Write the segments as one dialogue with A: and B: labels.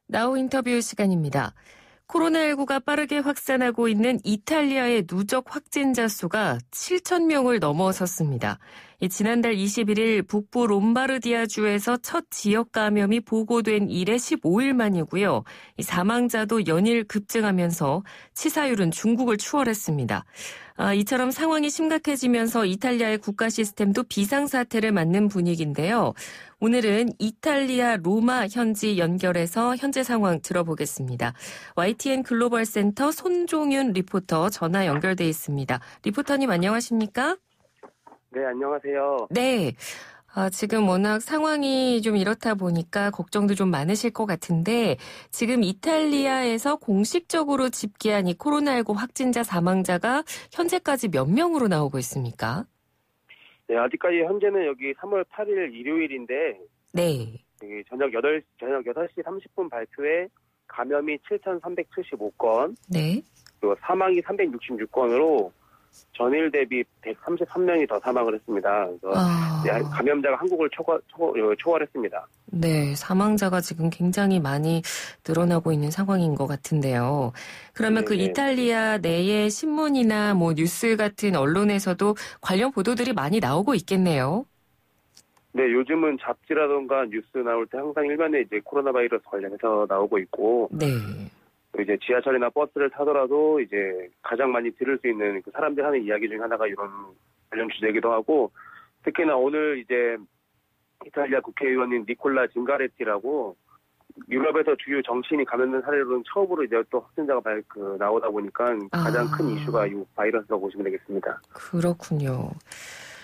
A: 나우 인터뷰 시간입니다. 코로나19가 빠르게 확산하고 있는 이탈리아의 누적 확진자 수가 7,000명을 넘어섰습니다. 지난달 21일 북부 롬바르디아주에서 첫 지역 감염이 보고된 이래 15일 만이고요. 사망자도 연일 급증하면서 치사율은 중국을 추월했습니다. 이처럼 상황이 심각해지면서 이탈리아의 국가 시스템도 비상사태를 맞는 분위기인데요. 오늘은 이탈리아 로마 현지 연결해서 현재 상황 들어보겠습니다. YTN 글로벌 센터 손종윤 리포터 전화 연결돼 있습니다. 리포터님 안녕하십니까?
B: 네, 안녕하세요.
A: 네. 지금 워낙 상황이 좀 이렇다 보니까 걱정도 좀 많으실 것 같은데 지금 이탈리아에서 공식적으로 집계한 이 코로나19 확진자 사망자가 현재까지 몇 명으로 나오고 있습니까?
B: 네, 아직까지 현재는 여기 3월 8일 일요일인데
A: 네.
B: 저녁 8시 30분 발표에 감염이 7,375건,
A: 네.
B: 그리고 사망이 366건으로 전일 대비 133명이 더 사망을 했습니다. 그래서 감염자가 한국을 초월했습니다.
A: 네, 사망자가 지금 굉장히 많이 늘어나고 있는 상황인 것 같은데요. 그러면 그 이탈리아 내의 신문이나 뭐 뉴스 같은 언론에서도 관련 보도들이 많이 나오고 있겠네요.
B: 네, 요즘은 잡지라던가 뉴스 나올 때 항상 일면에 이제 코로나 바이러스 관련해서 나오고 있고,
A: 네.
B: 이제 지하철이나 버스를 타더라도 이제 가장 많이 들을 수 있는 그 사람들이 하는 이야기 중에 하나가 이런 관련 주제이기도 하고, 특히나 오늘 이제 이탈리아 국회의원인 니콜라 징가레티라고 유럽에서 주요 정치인이 감염된 사례로는 처음으로 이제 또 확진자가 나오다 보니까 가장 큰 이슈가 이 바이러스라고 보시면 되겠습니다.
A: 그렇군요.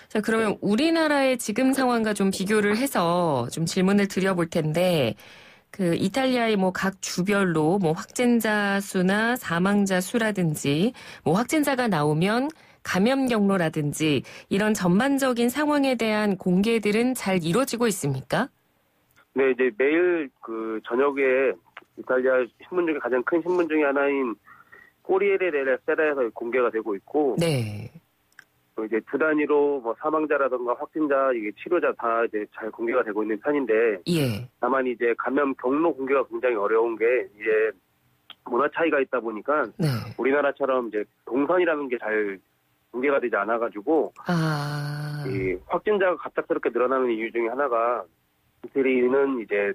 A: 자, 그러면 우리나라의 지금 상황과 좀 비교를 해서 좀 질문을 드려볼 텐데, 그 이탈리아의 뭐 각 주별로 뭐 확진자 수나 사망자 수라든지 뭐 확진자가 나오면 감염 경로라든지 이런 전반적인 상황에 대한 공개들은 잘 이루어지고 있습니까?
B: 네, 이제 매일 그 저녁에 이탈리아 신문 중에 가장 큰 신문 중에 하나인 꼬리에레 델라 세라에서 공개가 되고 있고,
A: 네.
B: 또 이제 주 단위로 뭐 사망자라든가 확진자, 이게 치료자 다 이제 잘 공개가 되고 있는 편인데,
A: 예.
B: 다만 이제 감염 경로 공개가 굉장히 어려운 게 이제 문화 차이가 있다 보니까
A: 네.
B: 우리나라처럼 이제 동선이라는 게 잘 공개가 되지 않아가지고 이 확진자가 갑작스럽게 늘어나는 이유 중에 하나가 이태리는 이제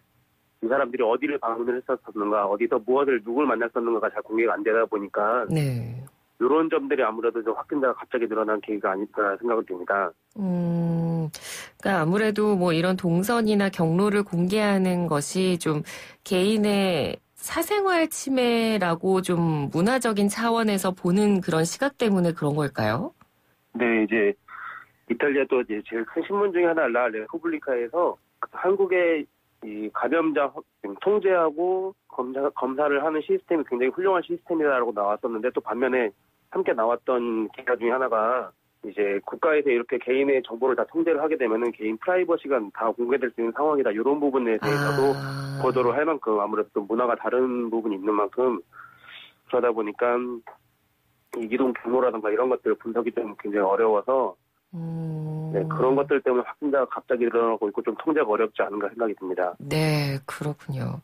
B: 이 사람들이 어디를 방문을 했었는가, 어디서 무엇을 누굴 만났었는가가 잘 공개가 안 되다 보니까
A: 네.
B: 이런 점들이 아무래도 좀 확진자가 갑자기 늘어난 계기가 아닐까 생각이 듭니다.
A: 그러니까 아무래도 뭐 이런 동선이나 경로를 공개하는 것이 좀 개인의 사생활 침해라고 좀 문화적인 차원에서 보는 그런 시각 때문에 그런 걸까요?
B: 네, 이제 이탈리아 또 이제 제일 큰 신문 중에 하나 라 레푸블리카에서 한국의 이 감염자 통제하고 검사를 하는 시스템이 굉장히 훌륭한 시스템이다라고 나왔었는데, 또 반면에 함께 나왔던 기사 중에 하나가 이제 국가에서 이렇게 개인의 정보를 다 통제를 하게 되면은 개인 프라이버시가 다 공개될 수 있는 상황이다. 이런 부분에 대해서도 보도를 할 만큼 아무래도 좀 문화가 다른 부분이 있는 만큼 그러다 보니까 이동 경로라든가 이런 것들 분석이 좀 굉장히 어려워서 네, 그런 것들 때문에 확진자가 갑자기 일어나고 있고 좀 통제가 어렵지 않은가 생각이 듭니다.
A: 네, 그렇군요.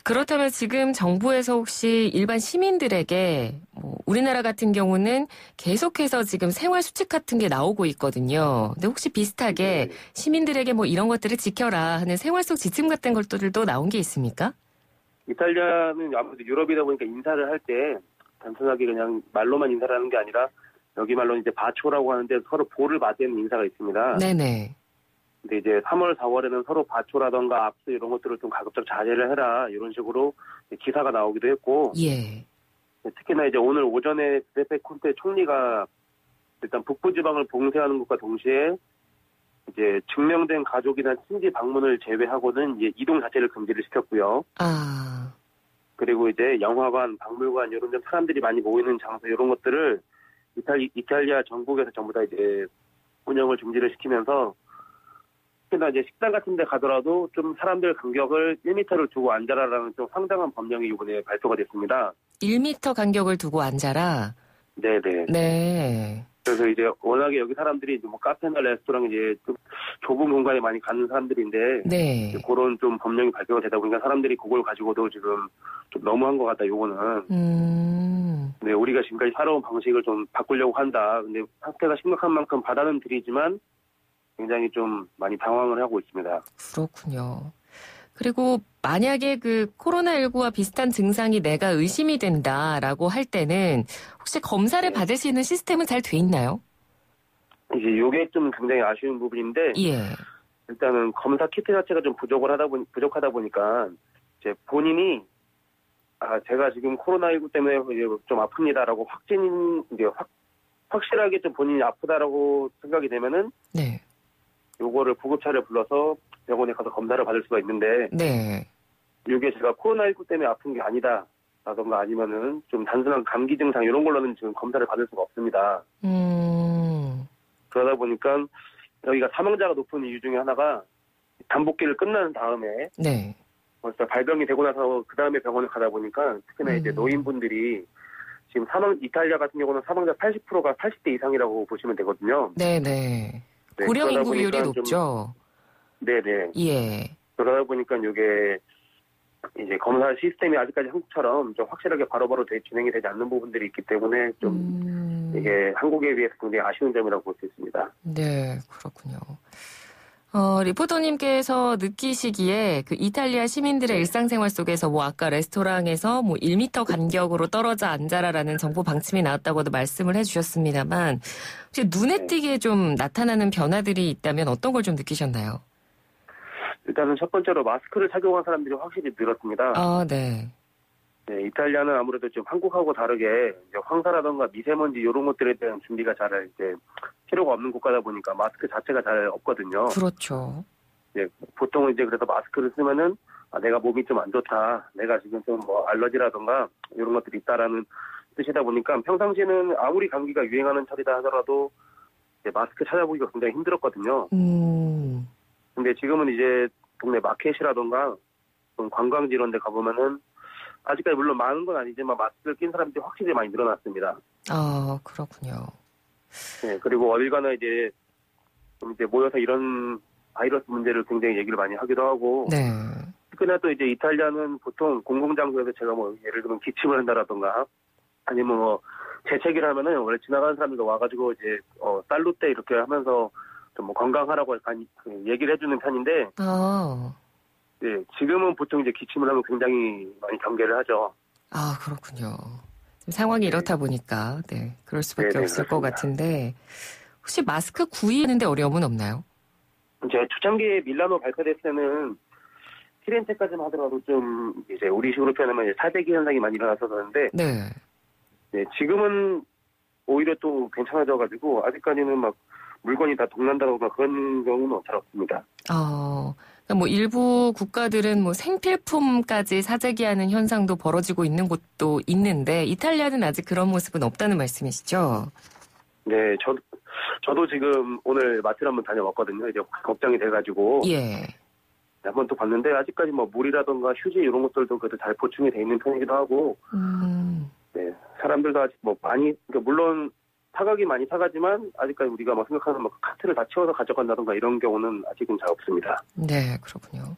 A: 그렇다면 지금 정부에서 혹시 일반 시민들에게 뭐 우리나라 같은 경우는 계속해서 지금 생활 수칙 같은 게 나오고 있거든요. 근데 혹시 비슷하게 시민들에게 뭐 이런 것들을 지켜라 하는 생활 속 지침 같은 것들도 나온 게 있습니까?
B: 이탈리아는 아무래도 유럽이다 보니까 인사를 할 때 단순하게 그냥 말로만 인사를 하는 게 아니라 여기 말로는 이제 바초라고 하는데 서로 보를 받는 인사가 있습니다. 네네. 근데 이제 3월, 4월에는 서로 바초라던가 악수 이런 것들을 좀 가급적 자제를 해라 이런 식으로 기사가 나오기도 했고,
A: 예.
B: 특히나 이제 오늘 오전에 주세페 콘테 총리가 일단 북부지방을 봉쇄하는 것과 동시에 이제 증명된 가족이나 친지 방문을 제외하고는 이제 이동 자체를 금지를 시켰고요. 그리고 이제 영화관, 박물관 이런 데 사람들이 많이 모이는 장소 이런 것들을 이탈리아 전국에서 전부 다 이제 운영을 중지를 시키면서, 특히나 이제 식당 같은 데 가더라도 좀 사람들 간격을 1m를 두고 앉아라라는 좀 상당한 법령이 이번에 발표가 됐습니다.
A: 1m 간격을 두고 앉아라?
B: 네네.
A: 네.
B: 그래서 이제 워낙에 여기 사람들이 뭐 카페나 레스토랑 이제 좀 좁은 공간에 많이 가는 사람들인데
A: 네.
B: 그런 좀 법령이 발표가 되다 보니까 사람들이 그걸 가지고도 지금 좀 너무한 것 같다. 요거는. 네, 우리가 지금까지 살아온 방식을 좀 바꾸려고 한다. 근데 사태가 심각한 만큼 받아는 드리지만 굉장히 좀 많이 당황을 하고 있습니다.
A: 그렇군요. 그리고 만약에 그 코로나19와 비슷한 증상이 내가 의심이 된다라고 할 때는 혹시 검사를
B: 네.
A: 받을 수 있는 시스템은 잘 돼 있나요?
B: 이제 요게 좀 굉장히 아쉬운 부분인데
A: 예.
B: 일단은 검사 키트 자체가 좀 부족하다 보니까 이제 본인이 제가 지금 코로나19 때문에 이제 좀 아픕니다라고 확실하게 좀 본인이 아프다라고 생각이 되면은
A: 네.
B: 요거를 구급차를 불러서 병원에 가서 검사를 받을 수가 있는데
A: 네.
B: 이게 제가 코로나19 때문에 아픈 게 아니다 라던가 아니면은 좀 단순한 감기 증상 이런 걸로는 지금 검사를 받을 수가 없습니다. 그러다 보니까 여기가 사망자가 높은 이유 중에 하나가 잠복기를 끝난 다음에
A: 네.
B: 벌써 발병이 되고 나서 그 다음에 병원을 가다 보니까 특히나 이제 노인분들이 지금 이탈리아 같은 경우는 사망자 80%가 80대 이상이라고 보시면 되거든요.
A: 네네.
B: 네,
A: 고령
B: 그러다
A: 인구 비율이
B: 보니까
A: 높죠.
B: 네네.
A: 예.
B: 그러다 보니까 이게 이제 검사 시스템이 아직까지 한국처럼 좀 확실하게 바로바로 진행이 되지 않는 부분들이 있기 때문에 좀 이게 한국에 비해서 굉장히 아쉬운 점이라고 볼 수 있습니다.
A: 네, 그렇군요. 리포터님께서 느끼시기에 그 이탈리아 시민들의 일상생활 속에서 뭐 아까 레스토랑에서 뭐 1m 간격으로 떨어져 앉아라라는 정부 방침이 나왔다고도 말씀을 해주셨습니다만 혹시 눈에 띄게 좀 나타나는 변화들이 있다면 어떤 걸 좀 느끼셨나요?
B: 일단은 첫 번째로 마스크를 착용한 사람들이 확실히 늘었습니다.
A: 네.
B: 네, 이탈리아는 아무래도 좀 한국하고 다르게 이제 황사라던가 미세먼지 이런 것들에 대한 준비가 잘 이제 필요가 없는 국가다 보니까 마스크 자체가 잘 없거든요.
A: 그렇죠.
B: 네, 보통은 이제 그래서 마스크를 쓰면은 내가 몸이 좀 안 좋다, 내가 지금 좀 뭐 알러지라던가 이런 것들이 있다라는 뜻이다 보니까 평상시에는 아무리 감기가 유행하는 철이다 하더라도 이제 마스크 찾아보기가 굉장히 힘들었거든요. 근데 지금은 이제 동네 마켓이라던가 좀 관광지 이런 데 가보면은 아직까지 물론 많은 건 아니지만 마스크를 낀 사람들이 확실히 많이 늘어났습니다.
A: 그렇군요.
B: 네, 그리고 어딜 가나 이제 좀 이제 모여서 이런 바이러스 문제를 굉장히 얘기를 많이 하기도 하고.
A: 네.
B: 특히나 또 이제 이탈리아는 보통 공공장소에서 제가 뭐 예를 들면 기침을 한다라던가 아니면 뭐 재채기를 하면은 원래 지나가는 사람들도 와가지고 이제 살루테 이렇게 하면서 좀 뭐 건강하라고 얘기를 해주는 편인데. 네, 지금은 보통 이제 기침을 하면 굉장히 많이 경계를 하죠.
A: 그렇군요. 상황이 이렇다 보니까, 네, 그럴 수밖에 없을 것 같은데, 혹시 마스크 구입하는데 어려움은 없나요?
B: 제가 초창기에 밀라노 발표됐을 때는 피렌체까지만 하더라도 좀 이제 우리식으로 표현하면 이제 사대기 현상이 많이 일어났었는데,
A: 네.
B: 네, 지금은 오히려 또 괜찮아져가지고 아직까지는 막 물건이 다 동난다거나 그런 경우는 잘 없습니다.
A: 뭐 일부 국가들은 뭐 생필품까지 사재기하는 현상도 벌어지고 있는 곳도 있는데 이탈리아는 아직 그런 모습은 없다는 말씀이시죠?
B: 네, 저도 지금 오늘 마트를 한번 다녀왔거든요. 이제 걱정이 돼가지고.
A: 예.
B: 한번 또 봤는데 아직까지 뭐 물이라던가 휴지 이런 것들도 그래도 잘 보충이 돼 있는 편이기도 하고. 네, 사람들도 아직 뭐 많이 그러니까 물론 사가긴 많이 사가지만 아직까지 우리가 뭐 생각하는 뭐 카트를 다 채워서 가져간다던가 이런 경우는 아직은 잘 없습니다.
A: 네, 그렇군요.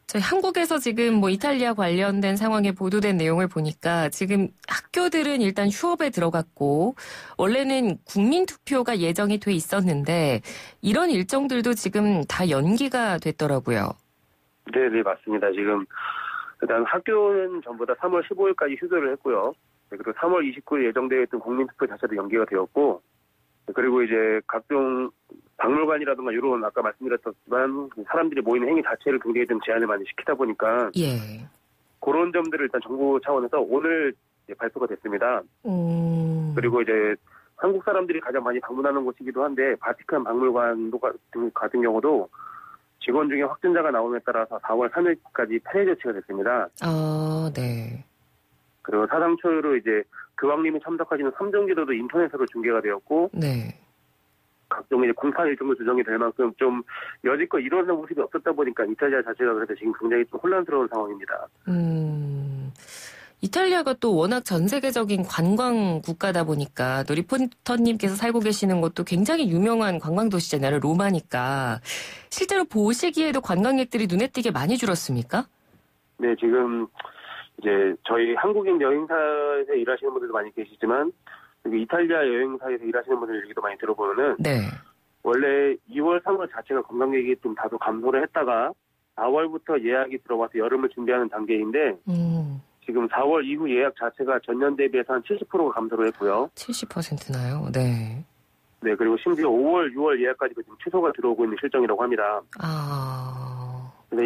A: 저희 한국에서 지금 뭐 이탈리아 관련된 상황에 보도된 내용을 보니까 지금 학교들은 일단 휴업에 들어갔고 원래는 국민투표가 예정이 돼 있었는데 이런 일정들도 지금 다 연기가 됐더라고요.
B: 네, 맞습니다. 지금 일단 학교는 전부 다 3월 15일까지 휴교를 했고요. 그리고 3월 29일 예정되어 있던 국민투표 자체도 연기가 되었고, 그리고 이제 각종 박물관이라든가 이런 아까 말씀드렸지만 사람들이 모이는 행위 자체를 굉장히 좀 제한을 많이 시키다 보니까 그런 점들을 일단 정부 차원에서 오늘 이제 발표가 됐습니다. 그리고 이제 한국 사람들이 가장 많이 방문하는 곳이기도 한데 바티칸 박물관 같은 경우도 직원 중에 확진자가 나옴에 따라서 4월 3일까지 폐쇄 조치가 됐습니다.
A: 네.
B: 그리고 사상 초유로 이제 교황님이 참석하시는 3정기도도 인터넷으로 중계가 되었고, 네. 각종 이제 공판 일정도 조정이 될 만큼 좀 여지껏 이런 모습이 없었다 보니까 이탈리아 자체가 그래서 지금 굉장히 좀 혼란스러운 상황입니다.
A: 이탈리아가 또 워낙 전 세계적인 관광 국가다 보니까 또 리포터님께서 살고 계시는 곳도 굉장히 유명한 관광 도시잖아요. 로마니까. 실제로 보시기에도 관광객들이 눈에 띄게 많이 줄었습니까?
B: 네, 지금 이제 저희 한국인 여행사에서 일하시는 분들도 많이 계시지만 여기 이탈리아 여행사에서 일하시는 분들 얘기도 많이 들어보면은
A: 네.
B: 원래 2월, 3월 자체가 관광객이 좀 다소 감소를 했다가 4월부터 예약이 들어와서 여름을 준비하는 단계인데 지금 4월 이후 예약 자체가 전년 대비해서 한 70%가 감소를 했고요.
A: 70%나요? 네.
B: 네, 그리고 심지어 5월, 6월 예약까지도 지금 취소가 들어오고 있는 실정이라고 합니다. 근데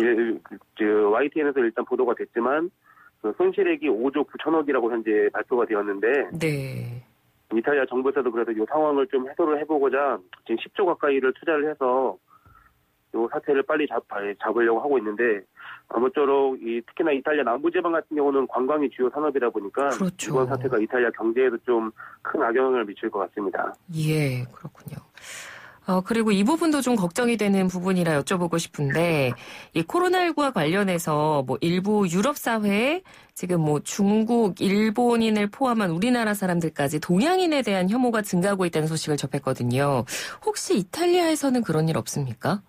B: YTN에서 일단 보도가 됐지만 그 손실액이 5조 9천억이라고 현재 발표가 되었는데
A: 네.
B: 이탈리아 정부에서도 그래도 이 상황을 좀 해소를 해보고자 지금 10조 가까이를 투자를 해서 이 사태를 빨리 잡으려고 하고 있는데 아무쪼록 특히나 이탈리아 남부지방 같은 경우는 관광이 주요 산업이다 보니까
A: 그렇죠.
B: 이번 사태가 이탈리아 경제에도 좀 큰 악영향을 미칠 것 같습니다.
A: 예, 그렇군요. 그리고 이 부분도 좀 걱정이 되는 부분이라 여쭤보고 싶은데, 이 코로나19와 관련해서 뭐 일부 유럽 사회에 지금 뭐 중국, 일본인을 포함한 우리나라 사람들까지 동양인에 대한 혐오가 증가하고 있다는 소식을 접했거든요. 혹시 이탈리아에서는 그런 일 없습니까?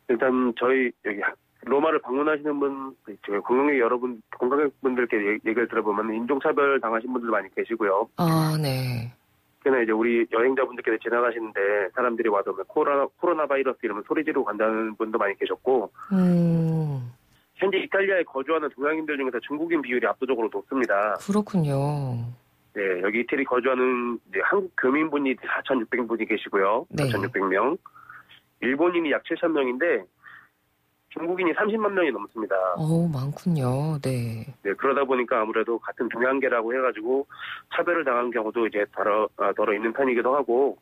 B: 일단 저희 여기 로마를 방문하시는 분, 관광객분들께 얘기를 들어보면 인종차별 당하신 분들 많이 계시고요.
A: 네.
B: 특히나 이제 우리 여행자분들께서 지나가시는데 사람들이 와서 코로나 바이러스 이러면 소리 지르고 간다는 분도 많이 계셨고, 현재 이탈리아에 거주하는 동양인들 중에서 중국인 비율이 압도적으로 높습니다.
A: 그렇군요.
B: 네, 여기 이태리 거주하는 이제 한국 교민분이 4,600분이 계시고요.
A: 네.
B: 4,600명. 일본인이 약 7,000명인데 중국인이 30만 명이 넘습니다.
A: 많군요. 네.
B: 네, 그러다 보니까 아무래도 같은 동양계라고 해가지고 차별을 당한 경우도 이제 덜어 있는 편이기도 하고,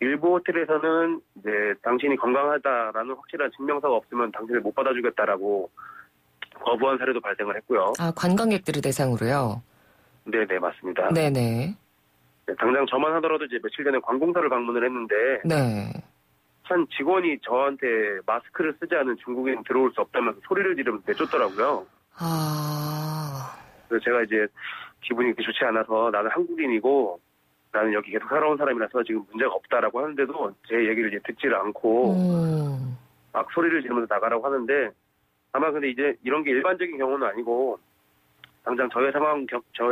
B: 일부 호텔에서는 이제 당신이 건강하다라는 확실한 증명서가 없으면 당신을 못 받아주겠다라고 거부한 사례도 발생을 했고요.
A: 관광객들을 대상으로요?
B: 네, 맞습니다.
A: 네네.
B: 네, 당장 저만 하더라도 이제 며칠 전에 관공서를 방문을 했는데,
A: 네.
B: 한 직원이 저한테 마스크를 쓰지 않은 중국인 들어올 수 없다면서 소리를 지르면서 내쫓더라고요. 그래서 제가 이제 기분이 그렇게 좋지 않아서 나는 한국인이고 나는 여기 계속 살아온 사람이라서 지금 문제가 없다라고 하는데도 제 얘기를 이제 듣지를 않고 막 소리를 지르면서 나가라고 하는데, 아마 근데 이제 이런 게 일반적인 경우는 아니고 당장 저의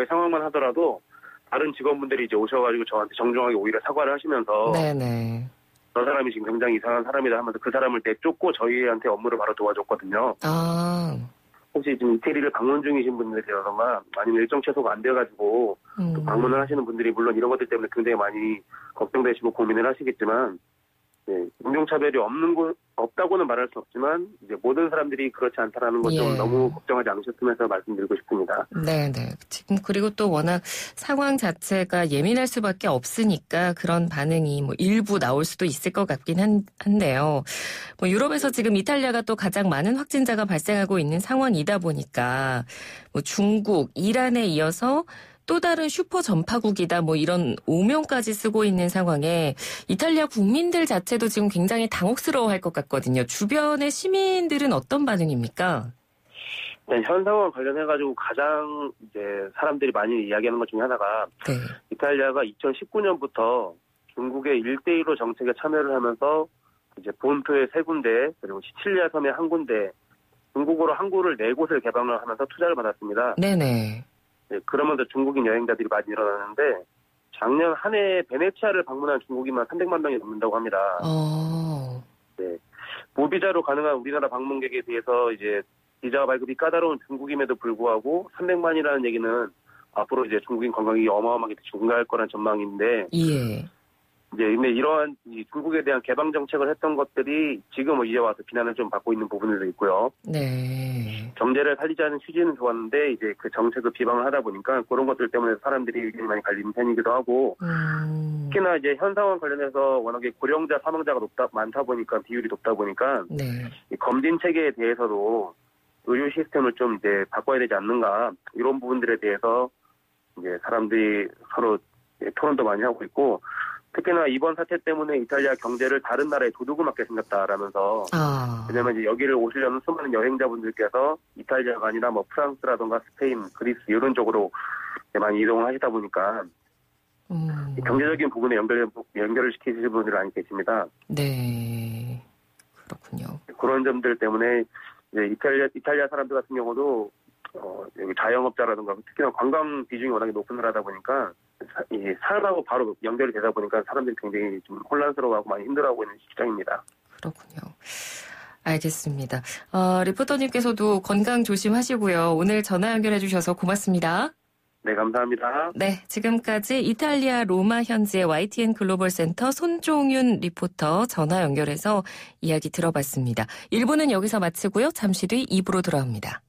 B: 상황만 하더라도 다른 직원분들이 이제 오셔가지고 저한테 정중하게 오히려 사과를 하시면서
A: 네네.
B: 저 사람이 지금 굉장히 이상한 사람이다 하면서 그 사람을 내쫓고 저희한테 업무를 바로 도와줬거든요. 혹시 지금 이태리를 방문 중이신 분들이라던가 아니면 일정 취소가 안 돼가지고 또 방문을 하시는 분들이 물론 이런 것들 때문에 굉장히 많이 걱정되시고 고민을 하시겠지만, 네, 인종차별이 없다고는 말할 수 없지만 이제 모든 사람들이 그렇지 않다라는 것 좀 너무 걱정하지 않으셨으면 해서 말씀드리고 싶습니다.
A: 네네. 지금 그리고 또 워낙 상황 자체가 예민할 수밖에 없으니까 그런 반응이 뭐 일부 나올 수도 있을 것 같긴 한데요. 뭐 유럽에서 지금 이탈리아가 또 가장 많은 확진자가 발생하고 있는 상황이다 보니까 뭐 중국, 이란에 이어서 또 다른 슈퍼 전파국이다 뭐 이런 오명까지 쓰고 있는 상황에 이탈리아 국민들 자체도 지금 굉장히 당혹스러워할 것 같거든요. 주변의 시민들은 어떤 반응입니까?
B: 네, 현 상황 관련해가지고 가장 이제 사람들이 많이 이야기하는 것 중에 하나가,
A: 네.
B: 이탈리아가 2019년부터 중국의 1대1로 정책에 참여를 하면서 이제 본토의 3군데 그리고 시칠리아 섬의 1군데 중국어로 항구를 4곳을 개방을 하면서 투자를 받았습니다.
A: 네네.
B: 네, 그러면서 중국인 여행자들이 많이 늘어나는데 작년 한 해 베네치아를 방문한 중국인만 300만 명이 넘는다고 합니다. 네, 무비자로 가능한 우리나라 방문객에 비해서 이제 비자 발급이 까다로운 중국임에도 불구하고 300만이라는 얘기는 앞으로 이제 중국인 관광이 어마어마하게 증가할 거란 전망인데,
A: 예.
B: 이제 근데 이러한 중국에 대한 개방 정책을 했던 것들이 지금 이제 와서 비난을 좀 받고 있는 부분들도 있고요.
A: 네.
B: 경제를 살리자는 취지는 좋았는데 이제 그 정책을 비방을 하다 보니까 그런 것들 때문에 사람들이 의견이 많이 갈리는 편이기도 하고, 특히나 이제 현 상황 관련해서 워낙에 고령자 사망자가 많다 보니까 비율이 높다 보니까
A: 네.
B: 이 검진 체계에 대해서도 의료 시스템을 좀 이제 바꿔야 되지 않는가, 이런 부분들에 대해서 이제 사람들이 서로 토론도 많이 하고 있고, 특히나 이번 사태 때문에 이탈리아 경제를 다른 나라에 도둑을 맞게 생겼다라면서 왜냐면 이제 여기를 오시려는 수많은 여행자분들께서 이탈리아가 아니라 뭐 프랑스라던가 스페인, 그리스 이런 쪽으로 많이 이동을 하시다 보니까 경제적인 부분에 연결을 시키시는 분들이 많이 계십니다.
A: 네, 그렇군요.
B: 그런 점들 때문에 이제 이탈리아 사람들 같은 경우도 여기 자영업자라든가 특히나 관광 비중이 워낙에 높은 나라다 보니까 이 삶하고 바로 연결이 되다 보니까 사람들이 굉장히 좀 혼란스러워하고 많이 힘들어하고 있는 시장입니다.
A: 그렇군요. 알겠습니다. 리포터님께서도 건강 조심하시고요. 오늘 전화 연결해 주셔서 고맙습니다.
B: 네, 감사합니다.
A: 네, 지금까지 이탈리아 로마 현지의 YTN 글로벌 센터 손종윤 리포터 전화 연결해서 이야기 들어봤습니다. 1부는 여기서 마치고요. 잠시 뒤 2부로 돌아옵니다.